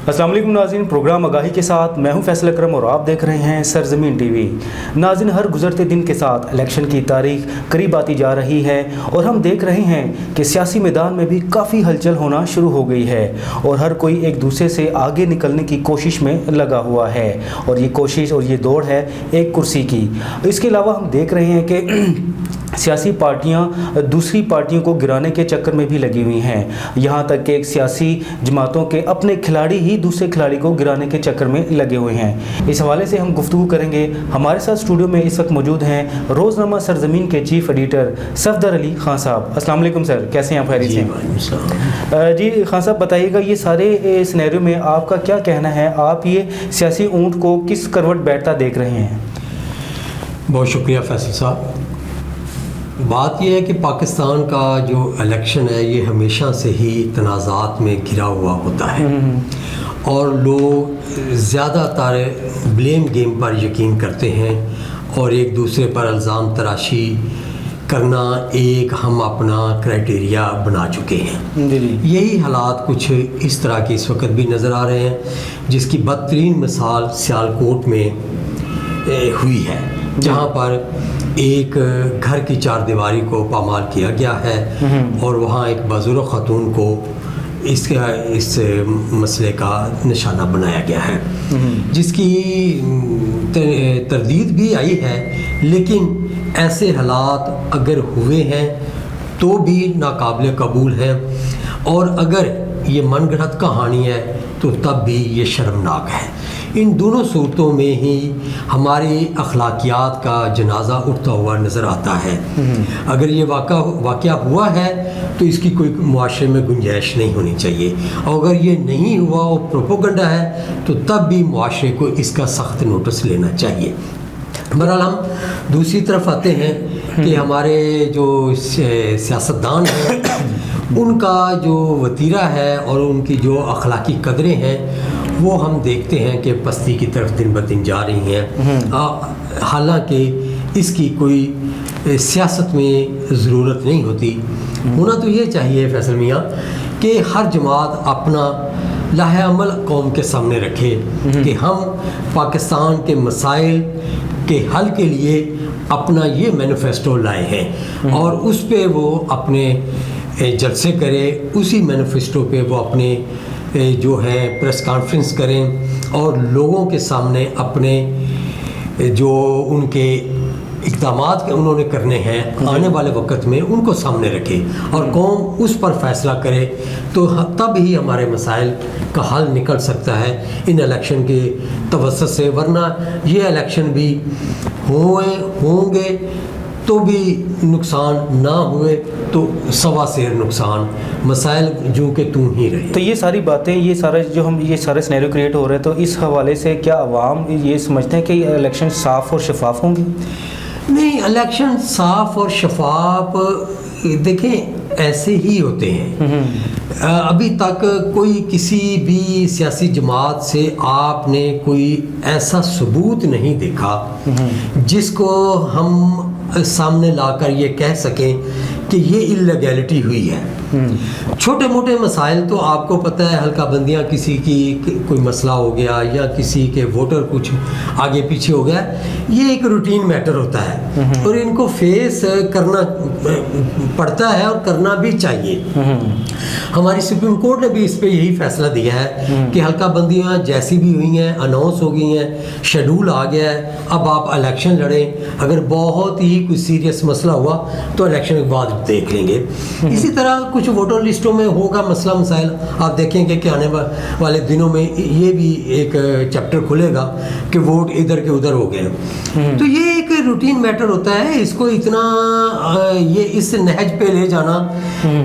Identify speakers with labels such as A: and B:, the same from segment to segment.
A: अस्सलाम वालेकुम नाज़रीन, प्रोग्राम आगाही के साथ मैं हूं फैसल अकरम और आप देख रहे हैं सरजमीन टीवी। नाज़रीन, हर गुजरते दिन के साथ इलेक्शन की तारीख करीब आती जा रही है और हम देख रहे हैं कि सियासी मैदान में भी काफ़ी हलचल होना शुरू हो गई है और हर कोई एक दूसरे से आगे निकलने की कोशिश में लगा हुआ है और ये कोशिश और ये दौड़ है एक कुर्सी की। इसके अलावा हम देख रहे हैं कि सियासी पार्टियां दूसरी पार्टियों को गिराने के चक्कर में भी लगी हुई हैं, यहाँ तक कि एक सियासी जमातों के अपने खिलाड़ी ही दूसरे खिलाड़ी को गिराने के चक्कर में लगे हुए हैं। इस हवाले से हम गुफ्तगू करेंगे। हमारे साथ स्टूडियो में इस वक्त मौजूद हैं रोज़नामा सरजमीन के चीफ एडिटर सफदर अली खान साहब। अस्सलाम वालेकुम सर, कैसे हैं आप? खैरियत से? जी खान साहब, बताइएगा ये सारे सिनेरियो में आपका क्या कहना है? आप ये सियासी ऊँट को किस करवट बैठता देख रहे हैं?
B: बहुत शुक्रिया फैसल साहब। बात यह है कि पाकिस्तान का जो इलेक्शन है ये हमेशा से ही तनाज़ात में घिरा हुआ होता है और लोग ज़्यादातर ब्लेम गेम पर यकीन करते हैं और एक दूसरे पर इल्ज़ाम तराशी करना एक हम अपना क्राइटेरिया बना चुके हैं। यही हालात कुछ इस तरह के इस वक्त भी नज़र आ रहे हैं, जिसकी बदतरीन मिसाल सियालकोट में हुई है, जहाँ पर एक घर की चारदीवारी को पामाल किया गया है और वहाँ एक बुजुर्ग खातून को इस मसले का निशाना बनाया गया है, जिसकी तरदीद भी आई है। लेकिन ऐसे हालात अगर हुए हैं तो भी नाकाबिल कबूल हैं और अगर ये मनगढ़ंत कहानी है तो तब भी ये शर्मनाक है। इन दोनों सूरतों में ही हमारी अखलाकियात का जनाजा उठता हुआ नज़र आता है। अगर ये वाक़या हुआ है तो इसकी कोई मुआशरे में गुंजाइश नहीं होनी चाहिए और अगर ये नहीं हुआ और प्रोपोगंडा है तो तब भी मुआशरे को इसका सख्त नोटिस लेना चाहिए। बहरहाल हम दूसरी तरफ आते हैं कि हमारे जो सियासतदान हैं उनका जो वतीरा है और उनकी जो अखलाकी कदरें हैं वो हम देखते हैं कि पस्ती की तरफ दिन ब दिन जा रही हैं। हालांकि इसकी कोई सियासत में ज़रूरत नहीं होती। होना तो ये चाहिए फैसल मियाँ कि हर जमात अपना लाहे अमल कौम के सामने रखे कि हम पाकिस्तान के मसाइल के हल के लिए अपना ये मैनिफेस्टो लाए हैं और उस पे वो अपने जलसे करे, उसी मैनिफेस्टो पे वो अपने जो है प्रेस कॉन्फ्रेंस करें और लोगों के सामने अपने जो उनके इक़दामात उन्होंने करने हैं आने वाले वक्त में उनको सामने रखें और कौम उस पर फैसला करे, तो तब ही हमारे मसाइल का हल निकल सकता है इन इलेक्शन के तवस्सुत से। वरना ये इलेक्शन भी होंगे तो भी नुकसान, ना हुए तो सवा सेर नुकसान, मसाइल जो कि तू ही रहे।
A: तो ये सारी बातें, ये सारे सिनेरियो क्रिएट हो रहे हैं, तो इस हवाले से क्या अवाम ये समझते हैं कि इलेक्शन साफ़ और शफाफ होंगे?
B: नहीं, इलेक्शन साफ़ और शफाफ देखें ऐसे ही होते हैं। अभी तक कोई किसी भी सियासी जमात से आपने कोई ऐसा सबूत नहीं देखा जिसको हम सामने लाकर ये कह सकें कि ये इल्लीगैलिटी हुई है। छोटे मोटे मसाइल तो आपको पता है, हल्का बंदियाँ, किसी की कोई मसला हो गया या किसी के वोटर कुछ आगे पीछे हो गया, ये एक रूटीन मैटर होता है और इनको फेस करना पड़ता है और करना भी चाहिए। हमारी सुप्रीम कोर्ट ने भी इस पे यही फैसला दिया है कि हल्का बंदियाँ जैसी भी हुई हैं, अनाउंस हो गई हैं, शेड्यूल आ गया है, अब आप इलेक्शन लड़ें। अगर बहुत ही कोई सीरियस मसला हुआ तो इलेक्शन के बाद देख लेंगे। इसी तरह कुछ वोटर लिस्टों में होगा मसला मसाइल, आप देखेंगे कि आने वाले दिनों में ये भी एक चैप्टर खुलेगा कि वोट इधर के उधर हो गए। तो ये एक रूटीन मैटर होता है, इसको इतना ये इस नहज पे ले जाना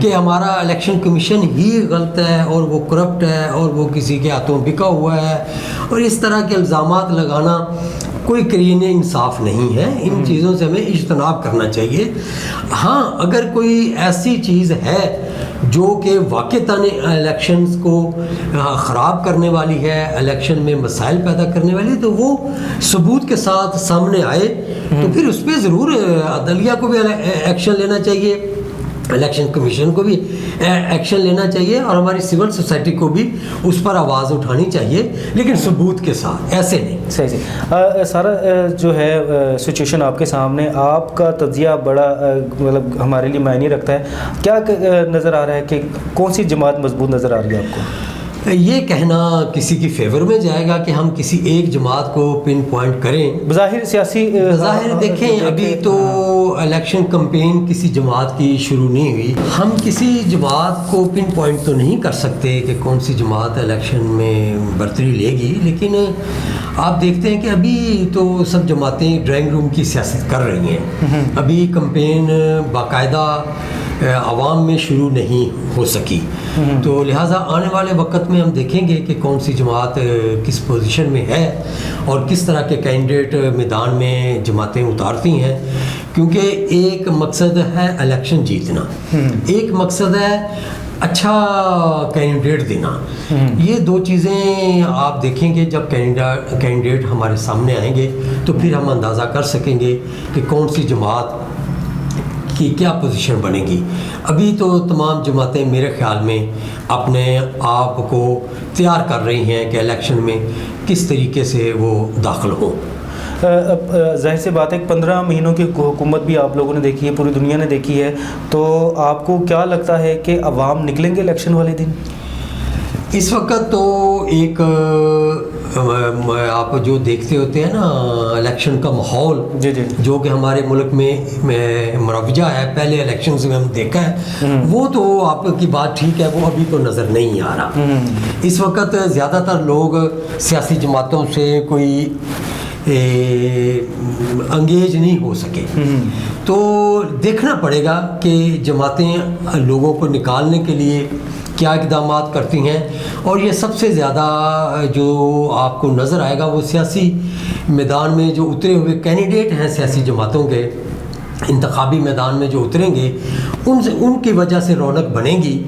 B: कि हमारा इलेक्शन कमीशन ही गलत है और वो करप्ट है और वो किसी के हाथों बिका हुआ है और इस तरह के इल्ज़ामात लगाना कोई करीन इंसाफ नहीं है। इन चीज़ों से हमें इज्तनाब करना चाहिए। हाँ, अगर कोई ऐसी चीज़ है जो कि वाक़तन इलेक्शंस को ख़राब करने वाली है, इलेक्शन में मसाइल पैदा करने वाली, तो वो सबूत के साथ सामने आए तो फिर उस पर ज़रूर अदलिया को भी एक्शन लेना चाहिए। الیکشن کمیشن کو بھی ایکشن لینا چاہیے اور ہماری سول سوسائٹی کو بھی اس پر آواز اٹھانی چاہیے، لیکن ثبوت کے ساتھ، ایسے نہیں۔
A: صحیح سارا جو ہے سچویشن آپ کے سامنے، آپ کا تجزیہ بڑا مطلب ہمارے لیے معنی رکھتا ہے۔ کیا نظر آ رہا ہے کہ کون سی جماعت مضبوط نظر آ رہی ہے آپ کو؟
B: یہ کہنا کسی کی فیور میں جائے گا کہ ہم کسی ایک جماعت کو پن پوائنٹ کریں۔
A: بظاہر سیاسی
B: دیکھیں ابھی تو الیکشن کمپین کسی جماعت کی شروع نہیں ہوئی، ہم کسی جماعت کو پن پوائنٹ تو نہیں کر سکتے کہ کون سی جماعت الیکشن میں برتری لے گی، لیکن آپ دیکھتے ہیں کہ ابھی تو سب جماعتیں ڈرائنگ روم کی سیاست کر رہی ہیں، ابھی کمپین باقاعدہ عوام میں شروع نہیں ہو سکی، تو لہٰذا آنے والے وقت میں ہم دیکھیں گے کہ کون سی جماعت کس پوزیشن میں ہے اور کس طرح کے کینڈیڈیٹ میدان میں جماعتیں اتارتی ہیں، کیونکہ ایک مقصد ہے الیکشن جیتنا، ایک مقصد ہے اچھا کینڈیڈیٹ دینا۔ یہ دو چیزیں آپ دیکھیں گے جب کینڈیڈیٹ ہمارے سامنے آئیں گے تو پھر ہم اندازہ کر سکیں گے کہ کون سی جماعت کی کیا پوزیشن بنے گی۔ ابھی تو تمام جماعتیں میرے خیال میں اپنے آپ کو تیار کر رہی ہیں کہ الیکشن میں کس طریقے سے وہ داخل ہوں۔
A: ظاہر سی بات ہے کہ 15 مہینوں کی حکومت بھی آپ لوگوں نے دیکھی ہے، پوری دنیا نے دیکھی ہے، تو آپ کو کیا لگتا ہے کہ عوام نکلیں گے الیکشن والے دن؟
B: اس وقت تو ایک آپ جو دیکھتے ہوتے ہیں نا الیکشن کا ماحول جو کہ ہمارے ملک میں مروجہ ہے، پہلے الیکشنز میں ہم دیکھا ہے، وہ تو آپ کی بات ٹھیک ہے، وہ ابھی تو نظر نہیں آ رہا۔ اس وقت زیادہ تر لوگ سیاسی جماعتوں سے کوئی انگیج نہیں ہو سکے، تو دیکھنا پڑے گا کہ جماعتیں لوگوں کو نکالنے کے لیے کیا اقدامات کرتی ہیں، اور یہ سب سے زیادہ جو آپ کو نظر آئے گا وہ سیاسی میدان میں جو اترے ہوئے کینڈیڈیٹ ہیں سیاسی جماعتوں کے، انتخابی میدان میں جو اتریں گے ان کی وجہ سے رونق بنے گی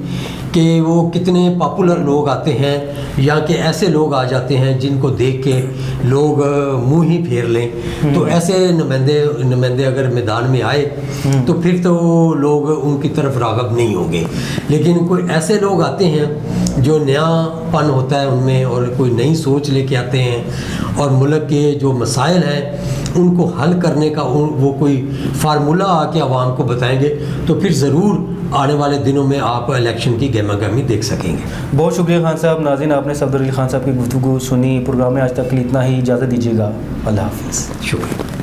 B: کہ وہ کتنے پاپولر لوگ آتے ہیں، یا کہ ایسے لوگ آ جاتے ہیں جن کو دیکھ کے لوگ منہ ہی پھیر لیں، تو ایسے نمائندے اگر میدان میں آئے تو پھر تو لوگ ان کی طرف راغب نہیں ہوں گے، لیکن کوئی ایسے لوگ آتے ہیں جو نیا پن ہوتا ہے ان میں اور کوئی نئی سوچ لے کے آتے ہیں اور ملک کے جو مسائل ہیں ان کو حل کرنے کا وہ کوئی فارمولہ آ کے عوام کو بتائیں گے، تو پھر ضرور آنے والے دنوں میں آپ الیکشن کی گہما گہمی دیکھ سکیں گے۔
A: بہت شکریہ خان صاحب۔ ناظرین، آپ نے صفدر علی خان صاحب کی گفتگو سنی، پروگرام میں آج تک اتنا ہی، اجازت دیجیے گا، اللہ حافظ۔
B: شکریہ۔